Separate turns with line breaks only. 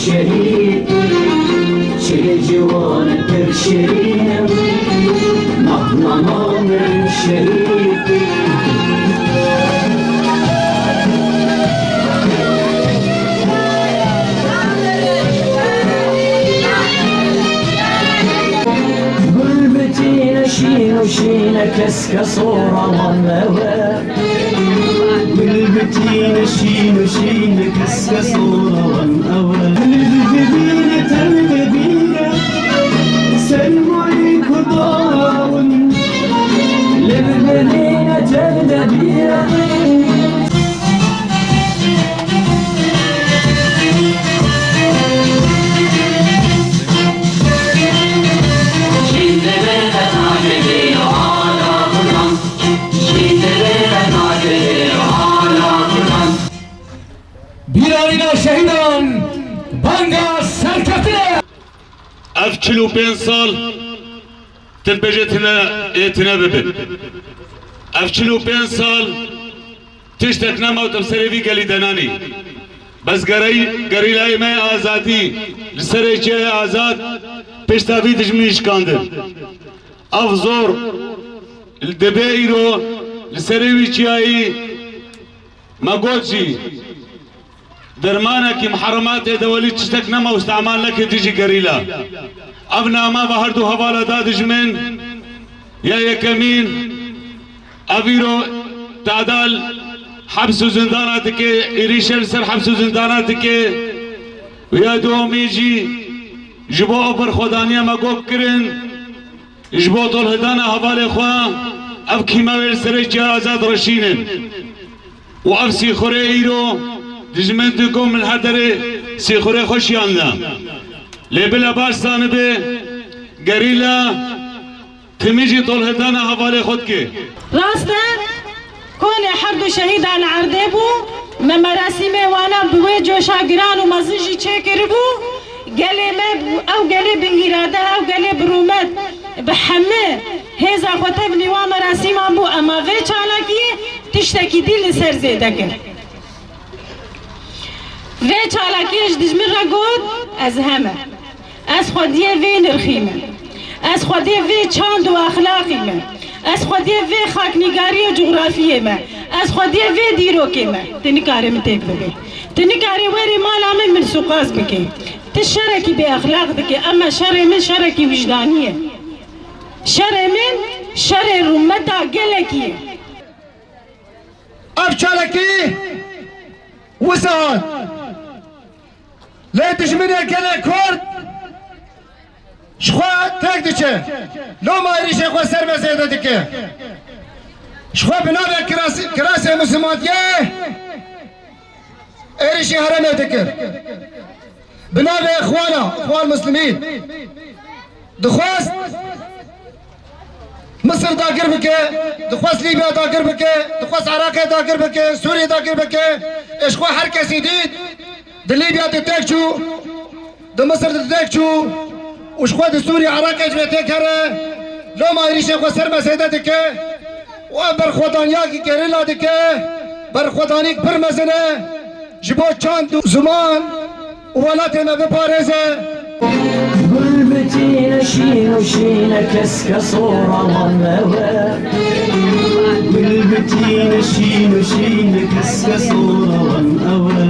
شهيد شي جوان الشهيد نظام الشهيد قلبتي نشين وشين كسكسورة والنوى قلبتي نشين وشين كسكسورة والنوى البدينة البدينة سلمي كضاون للمدينة البدينة
بیرانینا شهیدان بانگا سرکفته
اف 45 سال تنبجتنا اتنا ببن اف 45 سال تشتك نموت بسريبي قلي دناني بس قري لاي ما آزادي لسري جاي آزاد پشتاوی دجمنش کاندن اف زور الدبائي رو لسريوي جاي ماغوتشي درمانك محرمات دولي تشتك نما واستعمال لك تيجي قريلا ابنا ما بهردو حوالا دادج من يا كمين ابيرو تعدال حبس وزنداناتك اريشل سر حبس وزنداناتك ويا دوم يجي جبو اوبر خدانيا ما قوب كرن جبو طول هدانا حوالي خوا ابكي ما ويرسري جازاد رشينن وابسي خوري ايرو دجمنتكم من حدري سيخوري خوشيان لا لبلا باشتان به قريلا تميجي طول هدانا حوالي خودك
راستا كوني حرد شهيد على عردبو ما مراسمي وانا بوي جوشا جران ومزيجي تشكربو قالي ما او قالي بإرادة او قالي برومات بحمي هيزا خطب لوا مراسم ابو اما غير چالاكي تشتكي دي لسر زيدك و چالاکیش دجمن را گود از همه از خودیه وی نرخیمه از خودیه وی چاند و اخلاقیمه از خودیه وی خاکنگاری و جغرافیمه از خودیه وی دیروکیمه تنی کاری من تک بگی تنی کاری وری مال آمن من سوقاز بگی تشارکی به اخلاق بگی اما شر من شرکی وجدانیه شر من شر رومتا گلکیه
اب چالکی وسان لا تجمني كلا كورد شخوا تاكدك لو ما يريش يخوا سربة زيدتك شخوا بنابع كراسي مسلماتيه يريش هرمتك بنابع اخوان مسلمين دخواست مصر داقر بك دخواست ليبيا داقر بك دخواست عراق داقر بك سوريا داقر بك اشخوا حركة سيديد ليبيا تتاكشو مصر تتاكشو وشخوا سوريا عراق اجبتك هره لو ما يريش اخوا سرما سيدتك وابر خودانياكي كريلا دك بر خودانيك برمزنه جبو چاند زمان ولاتنا ببارزه
قلبتي نشين وشين كسكسورة والنوى قلبتي نشين وشين كسكسورة والنوى